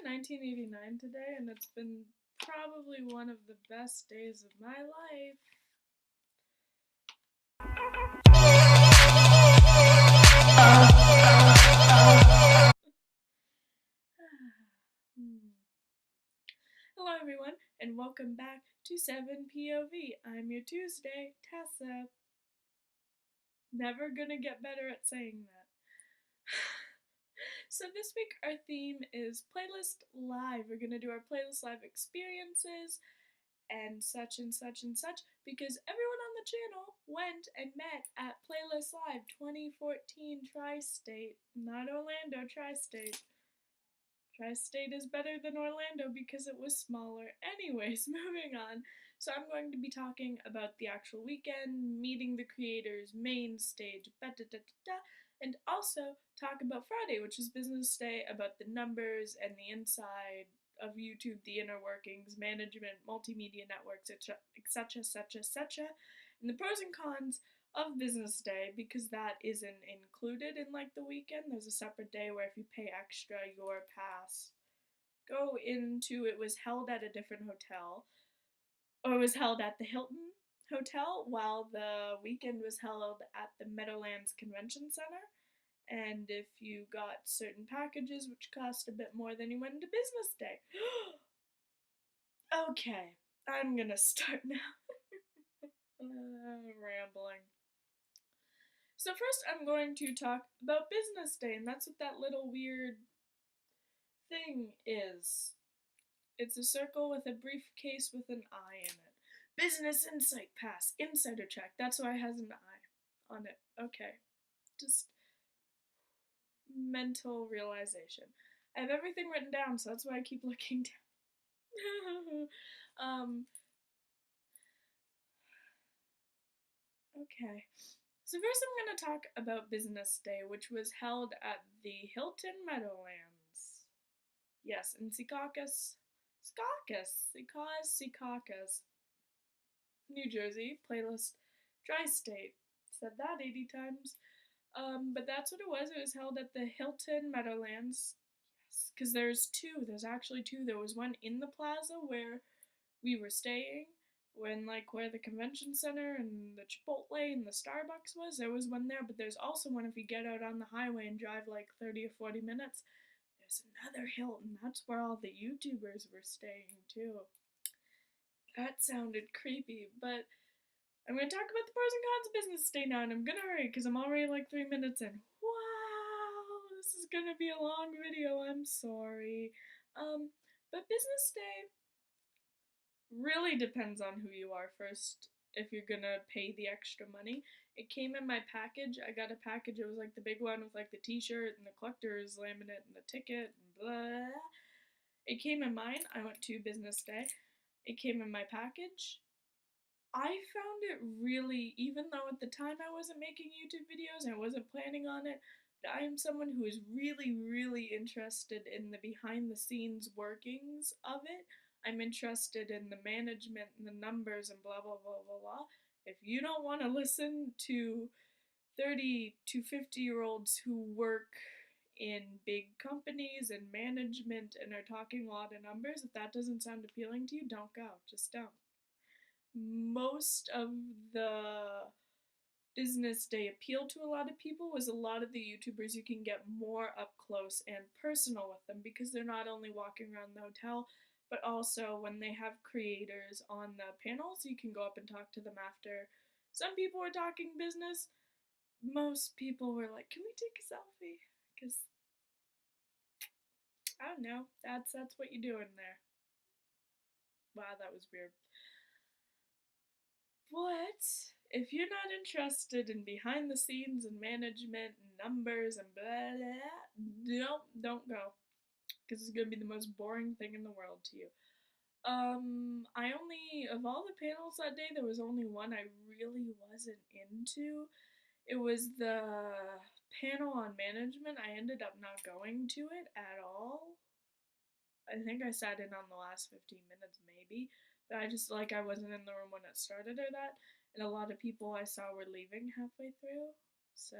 1989 today, and it's been probably one of the best days of my life. Hello, everyone, and welcome back to 7 POV. I'm your Tuesday, Tessa. Never gonna get better at saying that. So this week our theme is Playlist Live. We're gonna do our Playlist Live experiences and such and such and such because everyone on the channel went and met at Playlist Live 2014 Tri-State. Not Orlando, Tri-State. Tri-State is better than Orlando because it was smaller. Anyways, moving on. So I'm going to be talking about the actual weekend, meeting the creators, main stage, and also talk about Friday, which is business day, about the numbers and the inside of YouTube, the inner workings, management, multimedia networks, etc., etc., and the pros and cons of business day, because that isn't included in like the weekend. There's a separate day where if you pay extra, your pass go into, it was held at a different hotel, or it was held at the Hilton Hotel, while the weekend was held at the Meadowlands Convention Center. And if you got certain packages which cost a bit more, then you went into business day. Okay, I'm gonna start now. Rambling. So first I'm going to talk about business day, and that's what that little weird thing is. It's a circle with a briefcase with an eye in it. Business Insight Pass, Insider Check. That's why it has an eye on it. Okay. Just mental realization. I have everything written down, so that's why I keep looking down. Okay. So first I'm going to talk about Business Day, which was held at the Hilton Meadowlands. Yes, in Secaucus, New Jersey, playlist Tri-State. Said that 80 times. But that's what it was. It was held at the Hilton Meadowlands. Yes, because there's two. There's actually two. There was one in the plaza where we were staying, where the convention center and the Chipotle and the Starbucks was. There was one there, but there's also one if you get out on the highway and drive like 30 or 40 minutes. There's another Hilton. That's where all the YouTubers were staying too. That sounded creepy, but I'm going to talk about the pros and cons of business day now, and I'm going to hurry because I'm already like 3 minutes in. Wow, this is going to be a long video. I'm sorry. But business day really depends on who you are first, if you're going to pay the extra money. It came in my package. I got a package. It was like the big one with like the t-shirt and the collector's laminate and the ticket and blah. It came in mine. I went to business day. It came in my package. I found it really, even though at the time I wasn't making YouTube videos and I wasn't planning on it, I am someone who is really, really interested in the behind the scenes workings of it. I'm interested in the management and the numbers and blah, blah, blah, blah, blah. If you don't want to listen to 30 to 50-year-olds who work in big companies and management and are talking a lot of numbers, if that doesn't sound appealing to you, don't go. Just don't. Most of the business day appeal to a lot of people was a lot of the YouTubers you can get more up close and personal with them because they're not only walking around the hotel, but also when they have creators on the panels, you can go up and talk to them after. Some people were talking business. Most people were like, can we take a selfie? Because, I don't know, that's what you do in there. Wow, that was weird. But if you're not interested in behind the scenes and management and numbers and blah, blah, don't go. Because it's going to be the most boring thing in the world to you. Of all the panels that day, there was only one I really wasn't into. It was the panel on management. I ended up not going to it at all. I think I sat in on the last 15 minutes maybe, but I wasn't in the room when it started or that, and a lot of people I saw were leaving halfway through, so,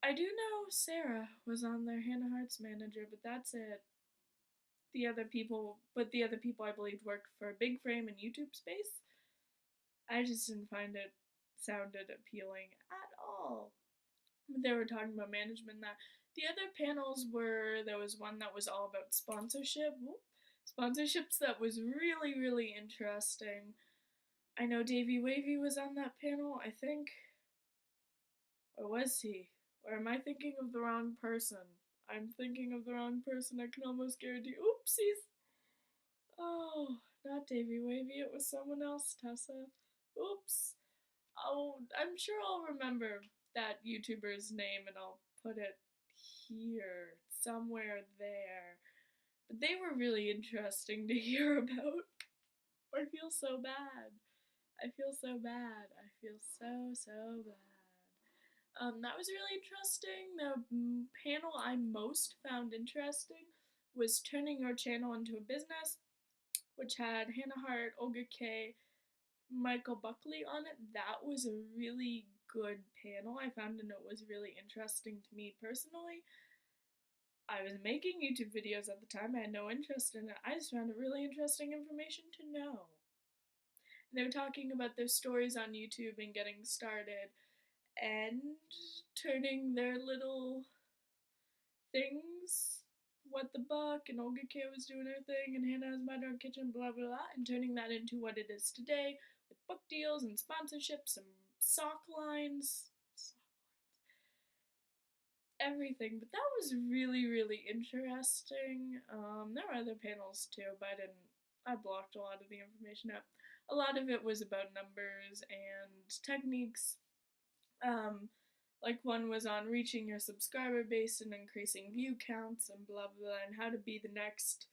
I do know Sarah was on there, Hannah Hart's manager, but that's it. The other people I believe worked for Big Frame and YouTube Space. I just didn't find it sounded appealing at all. They were talking about management. That the other panels were, there was one that was all about sponsorships that was really really interesting. I know Davey Wavy was on that panel, I think, or was he? Or am I thinking of the wrong person? I'm thinking of the wrong person. I can almost guarantee. Oopsies. Oh, not Davey Wavy. It was someone else. Tessa. Oops. Oh, I'm sure I'll remember that YouTuber's name and I'll put it here, somewhere there. But they were really interesting to hear about. I feel so bad. I feel so bad. I feel so bad. That was really interesting. The panel I most found interesting was turning your channel into a business, which had Hannah Hart, Olga K, Michael Buckley on it. That was a really good panel. I found and it was really interesting to me personally. I was making YouTube videos at the time. I had no interest in it. I just found it really interesting information to know. And they were talking about their stories on YouTube and getting started and turning their little things, what the buck, and Olga K was doing her thing, and Hannah has my dark kitchen, blah blah blah, and turning that into what it is today with book deals and sponsorships and sock lines, everything. But that was really really interesting. There were other panels too, but I blocked a lot of the information out. A lot of it was about numbers and techniques. Like one was on reaching your subscriber base and increasing view counts and blah blah, blah, and how to be the next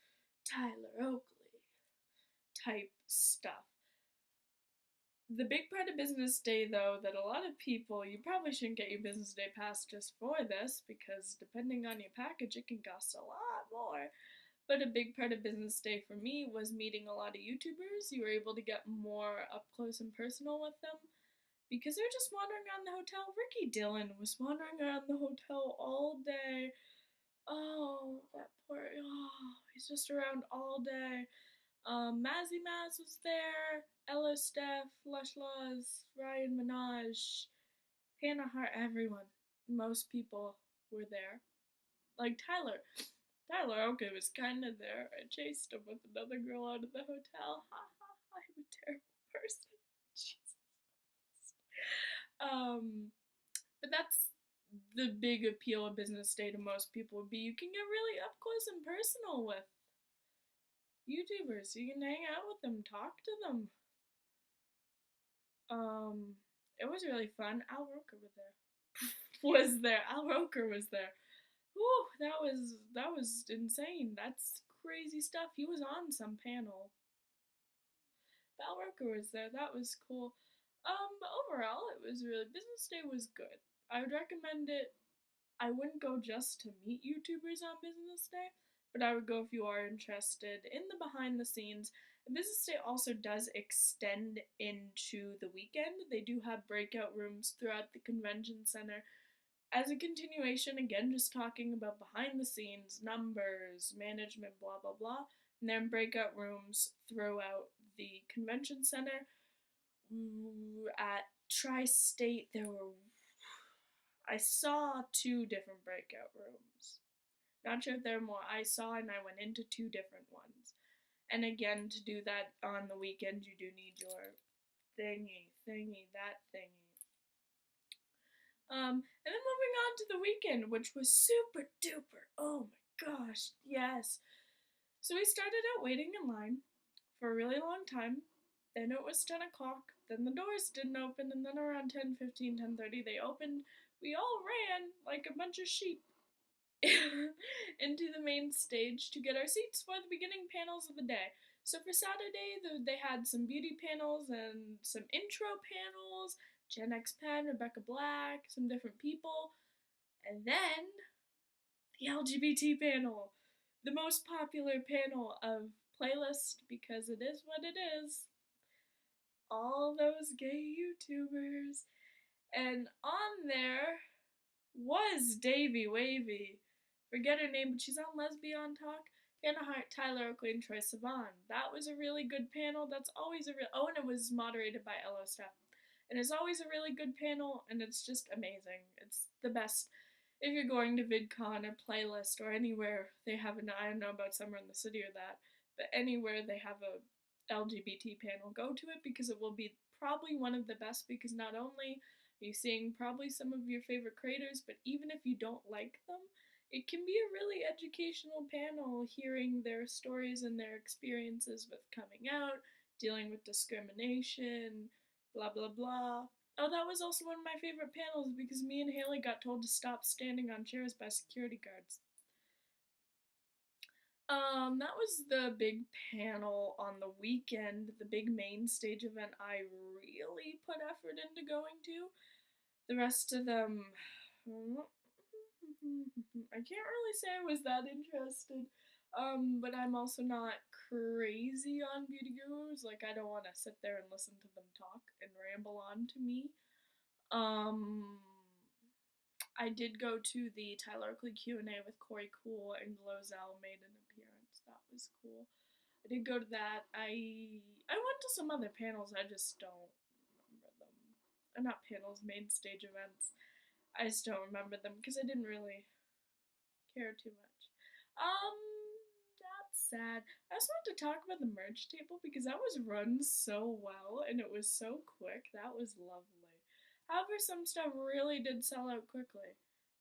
Tyler Oakley type stuff. The big part of Business Day, though, that a lot of people, you probably shouldn't get your Business Day pass just for this, because depending on your package, it can cost a lot more. But a big part of Business Day for me was meeting a lot of YouTubers. You were able to get more up close and personal with them because they're just wandering around the hotel. Ricky Dillon was wandering around the hotel all day. Oh, that poor, he's just around all day. Mazzy Maz was there, Ella Steph, Lush Laws, Ryan Minaj, Hannah Hart, everyone. Most people were there. Like Tyler. Tyler Oakley was kind of there. I chased him with another girl out of the hotel. Ha ha ha, I'm a terrible person. Jesus Christ. But that's the big appeal of Business Day to most people would be you can get really up close and personal with YouTubers. You can hang out with them, talk to them. It was really fun. Al Roker was there. Al Roker was there. Whew, that was insane. That's crazy stuff. He was on some panel. Al Roker was there. That was cool. But overall, it was really Business Day was good. I would recommend it. I wouldn't go just to meet YouTubers on Business Day, but I would go if you are interested in the behind the scenes. Business Day also does extend into the weekend. They do have breakout rooms throughout the convention center. As a continuation, again, just talking about behind the scenes, numbers, management, blah, blah, blah. And then breakout rooms throughout the convention center. At Tri State, I saw 2 different breakout rooms. Not sure if there are more. I saw and I went into 2 different ones. And again, to do that on the weekend, you do need your that thingy. And then moving on to the weekend, which was super duper. Oh my gosh, yes. So we started out waiting in line for a really long time. Then it was 10 o'clock. Then the doors didn't open. And then around 10:15, 10:30, they opened. We all ran like a bunch of sheep into the main stage to get our seats for the beginning panels of the day. So for Saturday, they had some beauty panels and some intro panels. Gen X Pen, Rebecca Black, some different people. And then the LGBT panel, the most popular panel of playlist because it is what it is. All those gay YouTubers. And on there, was Davy Wavy. Forget her name, but she's on Lesbian Talk. Hannah Hart, Tyler Oakley, and Troye Sivan. That was a really good panel. That's always a real. Oh, and it was moderated by LO Staff. And it's always a really good panel, and it's just amazing. It's the best. If you're going to VidCon or Playlist or anywhere they have an, I don't know about Summer in the City or that, but anywhere they have a LGBT panel, go to it because it will be probably one of the best because not only are you seeing probably some of your favorite creators, but even if you don't like them, it can be a really educational panel hearing their stories and their experiences with coming out, dealing with discrimination, blah blah blah. Oh, that was also one of my favorite panels because me and Haley got told to stop standing on chairs by security guards. That was the big panel on the weekend, the big main stage event I really put effort into going to. The rest of them, I can't really say I was that interested. But I'm also not crazy on beauty gurus. Like, I don't want to sit there and listen to them talk and ramble on to me. I did go to the Tyler Oakley Q&A with Corey Cool and Glozell made an appearance. That was cool. I did go to that. I went to some other panels. I just don't remember them. Not panels, main stage events. I just don't remember them because I didn't really care too much. That's sad. I just wanted to talk about the merch table because that was run so well and it was so quick. That was lovely. However, some stuff really did sell out quickly.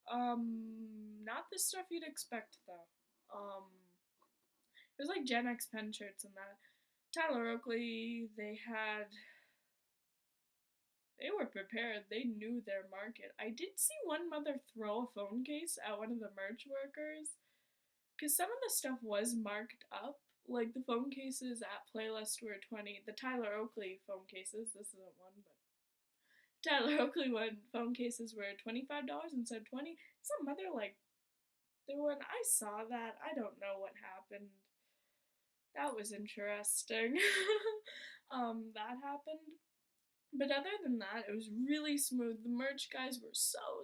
Not the stuff you'd expect though. It was like Gen X pen shirts and that. Tyler Oakley, they were prepared. They knew their market. I did see one mother throw a phone case at one of the merch workers because some of the stuff was marked up. Like the phone cases at Playlist were 20. The Tyler Oakley phone cases, this isn't one, but Tyler Oakley one phone cases were $25 instead of 20. Some mother like when I saw that, I don't know what happened. That was interesting. That happened. But other than that, it was really smooth. The merch guys were so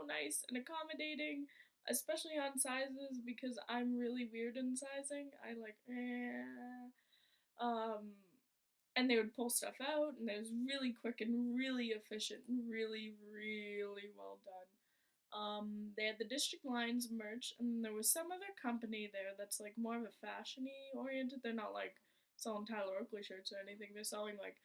nice and accommodating, especially on sizes because I'm really weird in sizing. I like, and they would pull stuff out, and it was really quick and really efficient and really well done. They had the District Lines merch, and there was some other company there that's like more of a fashion-y oriented. They're not like selling Tyler Oakley shirts or anything. They're selling like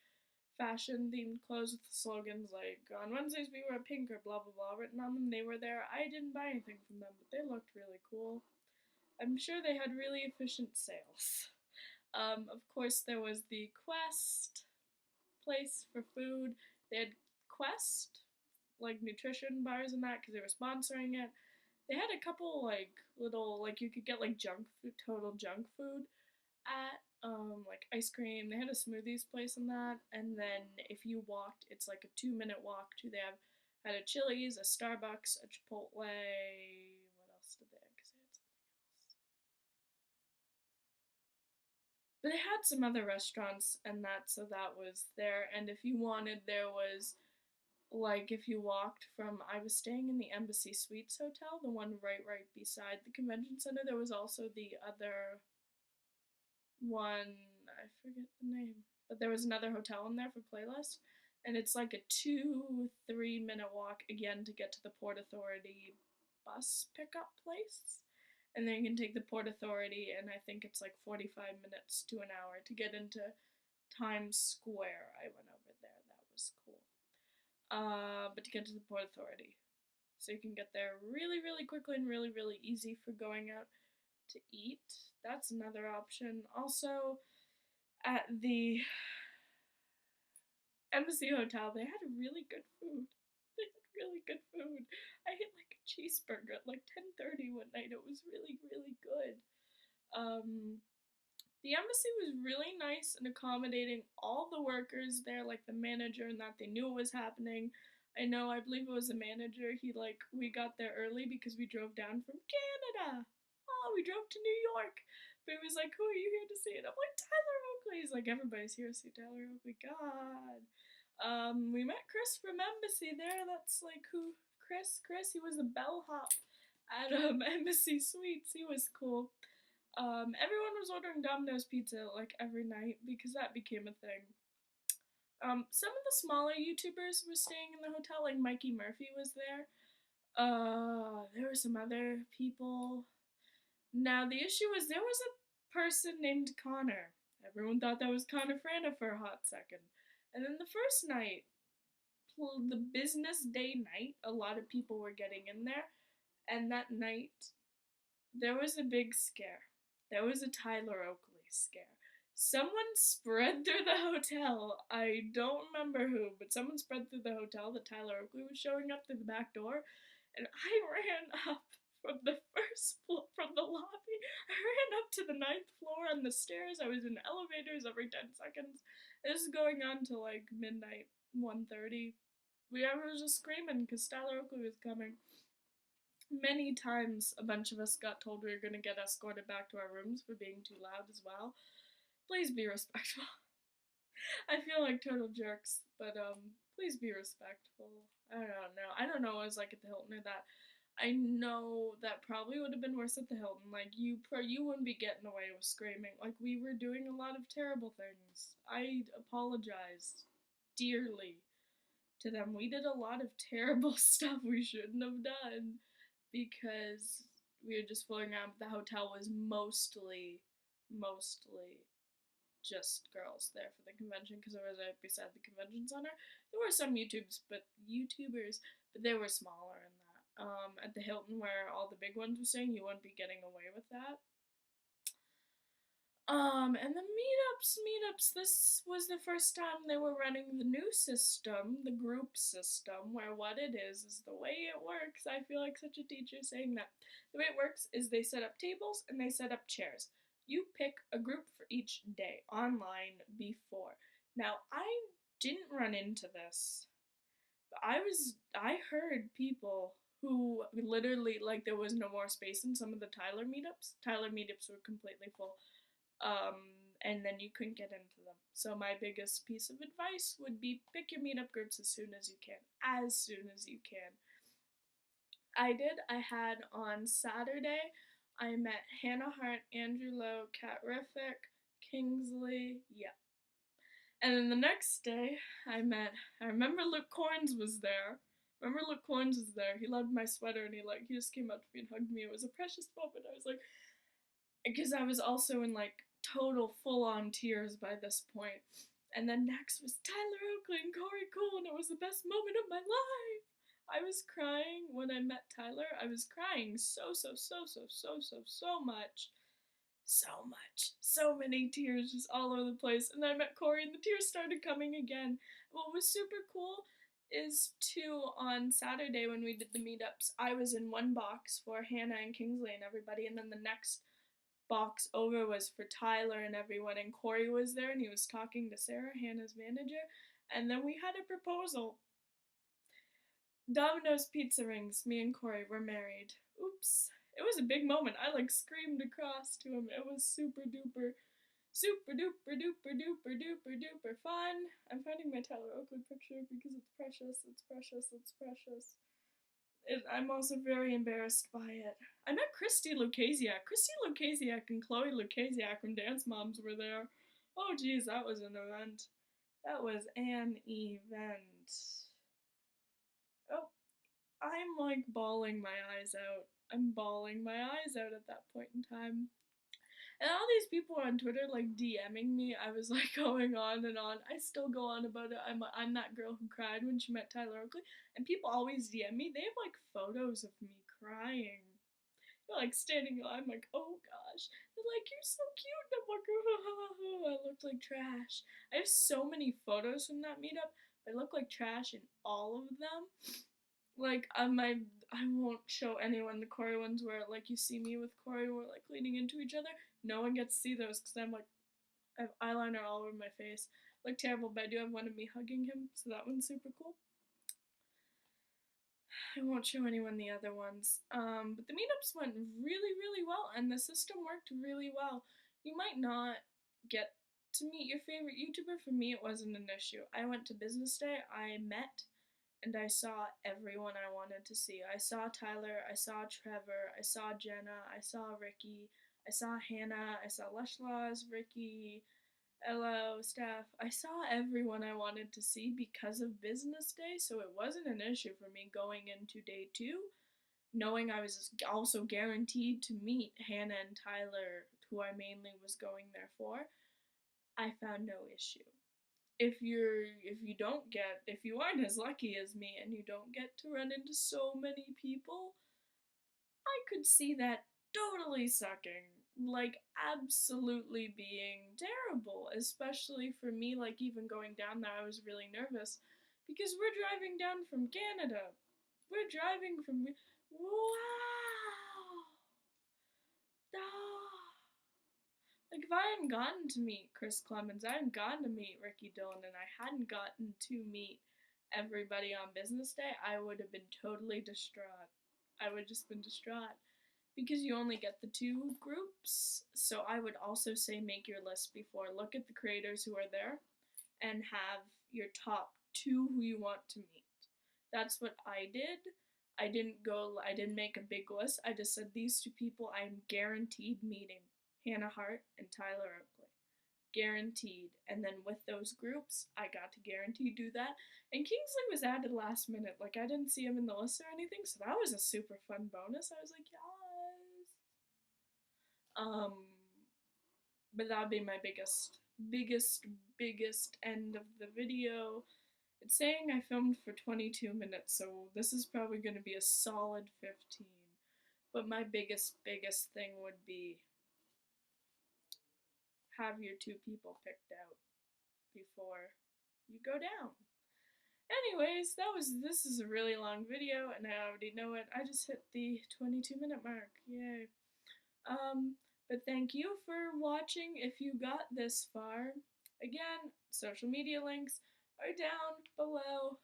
fashion themed clothes with slogans like on Wednesdays we wear pink or blah blah blah written on them. They were there. I didn't buy anything from them, but they looked really cool. I'm sure they had really efficient sales. Of course, there was the Quest place for food. They had Quest, like nutrition bars and that, because they were sponsoring it. They had a couple like little like you could get like junk food, total junk food at like ice cream. They had a smoothies place in that, and then if you walked, it's like a 2-minute walk to they had a Chili's, a Starbucks, a Chipotle. What else did they have? Because they had something else. But they had some other restaurants and that, so that was there. And if you wanted, there was like if you walked from I was staying in the Embassy Suites Hotel, the one right beside the convention center. There was also the other one, I forget the name, but there was another hotel in there for Playlist, and it's like a 2-3 minute walk again to get to the Port Authority bus pickup place, and then you can take the Port Authority, and I think it's like 45 minutes to an hour to get into Times Square. I went over there, that was cool. But to get to the Port Authority, so you can get there really quickly and really easy for going out to eat. That's another option. Also, at the Embassy Hotel, they had really good food. They had really good food. I ate like a cheeseburger at like 10:30 one night. It was really good. The embassy was really nice and accommodating. All the workers there, like the manager, and that they knew what was happening. I believe it was the manager. We got there early because we drove down from Canada. Oh, we drove to New York. But he was like, who are you here to see? And I'm like, Tyler Oakley. He's like, everybody's here to see Tyler Oakley. God. We met Chris from Embassy there. That's like who Chris, he was the bellhop at Embassy Suites. He was cool. Everyone was ordering Domino's pizza like every night because that became a thing. Some of the smaller YouTubers were staying in the hotel, like Mikey Murphy was there. There were some other people. Now the issue was there was a person named Connor. Everyone thought that was Connor Frana for a hot second. And then the first night, the business day night, a lot of people were getting in there. And that night, there was a big scare. There was a Tyler Oakley scare. Someone spread through the hotel. I don't remember who, but someone spread through the hotel that Tyler Oakley was showing up through the back door. And I ran up from the first floor, from the lobby. I ran up to the 9th floor on the stairs. I was in elevators every 10 seconds. This is going on till like midnight, 1:30. We were just screaming because Tyler Oakley was coming. Many times a bunch of us got told we were going to get escorted back to our rooms for being too loud as well. Please be respectful. I feel like total jerks, but please be respectful. I don't know what it was like at the Hilton or that. I know that probably would have been worse at the Hilton. Like you wouldn't be getting away with screaming. Like we were doing a lot of terrible things. I apologized dearly to them. We did a lot of terrible stuff we shouldn't have done because we were just fooling around. The hotel was mostly just girls there for the convention because it was right beside the convention center. There were some YouTubers, but they were smaller in that. At the Hilton where all the big ones were staying, you wouldn't be getting away with that. And the meetups, this was the first time they were running the new system, the group system, where what it is the way it works. I feel like such a teacher saying that. The way it works is they set up tables and they set up chairs. You pick a group for each day online before. Now, I didn't run into this, but I heard people who literally, like, there was no more space in some of the Tyler meetups. Tyler meetups were completely full. And then you couldn't get into them. So my biggest piece of advice would be pick your meetup groups as soon as you can. As soon as you can. I had on Saturday, I met Hannah Hart, Andrew Lowe, Catrific, Kingsley, yeah. And then the next day, I remember Luke Corns was there. He loved my sweater and he just came up to me and hugged me. It was a precious moment. I was like, because I was also in like total full-on tears by this point. And then next was Tyler Oakley and Corey Cool, and it was the best moment of my life. I was crying when I met Tyler. I was crying so much. So much. So many tears just all over the place. And then I met Corey and the tears started coming again. What was super cool is on Saturday when we did the meetups, I was in one box for Hannah and Kingsley and everybody, and then the next box over was for Tyler and everyone, and Corey was there and he was talking to Sarah, Hannah's manager, and then we had a proposal. Domino's pizza rings, me and Corey were married. Oops. It was a big moment. I like screamed across to him. It was super duper fun. I'm finding my Tyler Oakley picture because it's precious. I'm also very embarrassed by it. I met Christy Lukasiak. Christy Lukasiak and Chloe Lukasiak from Dance Moms were there. Oh geez, that was an event. Oh, I'm like bawling my eyes out. I'm bawling my eyes out at that point in time. And all these people on Twitter like DMing me. I was like going on and on. I still go on about it. I'm that girl who cried when she met Tyler Oakley. And people always DM me. They have like photos of me crying. They're like standing. I'm like, oh gosh. They're like, you're so cute. And I'm like, oh, I looked like trash. I have so many photos from that meetup. I look like trash in all of them. Like I won't show anyone the Corey ones where like you see me with Corey, we're like leaning into each other. No one gets to see those because I have eyeliner all over my face. I look terrible, but I do have one of me hugging him, so that one's super cool. I won't show anyone the other ones. But the meetups went really well, and the system worked really well. You might not get to meet your favorite YouTuber. For me, it wasn't an issue. I went to business day. I met and I saw everyone I wanted to see. I saw Tyler, I saw Trevor, I saw Jenna, I saw Ricky, I saw Hannah, I saw Leshlaws, Ricky, Elo, Steph. I saw everyone I wanted to see because of business day, so it wasn't an issue for me going into day two, knowing I was also guaranteed to meet Hannah and Tyler, who I mainly was going there for. I found no issue. If you aren't as lucky as me and you don't get to run into so many people, I could see that totally sucking. Like, absolutely being terrible. Especially for me, like, even going down there, I was really nervous. Because we're driving down from Canada. We're driving from. Wow! Ah. Like, if I hadn't gotten to meet Chris Clemens, I hadn't gotten to meet Ricky Dillon, and I hadn't gotten to meet everybody on business day, I would have been totally distraught. I would have just been distraught because you only get the two groups. So I would also say make your list before. Look at the creators who are there and have your top two who you want to meet. That's what I did. I didn't make a big list. I just said these two people I'm guaranteed meeting. Hannah Hart and Tyler Oakley. Guaranteed. And then with those groups, I got to guarantee do that. And Kingsley was added last minute. Like, I didn't see him in the list or anything, so that was a super fun bonus. I was like, yes. But that would be my biggest end of the video. It's saying I filmed for 22 minutes, so this is probably going to be a solid 15. But my biggest thing would be have your two people picked out before you go down. Anyways, this is a really long video and I already know it. I just hit the 22-minute mark. Yay. But thank you for watching if you got this far. Again, social media links are down below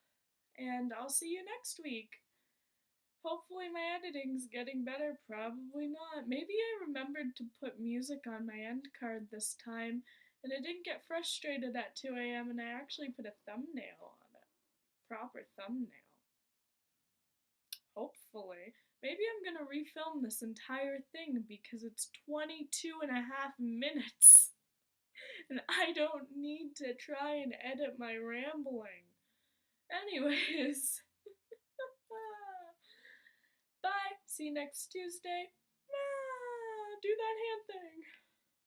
and I'll see you next week. Hopefully my editing's getting better, probably not. Maybe I remembered to put music on my end card this time, and I didn't get frustrated at 2 a.m. and I actually put a thumbnail on it. Proper thumbnail. Hopefully. Maybe I'm gonna refilm this entire thing because it's 22.5 minutes. And I don't need to try and edit my rambling. Anyways. Bye. See you next Tuesday. Do that hand thing.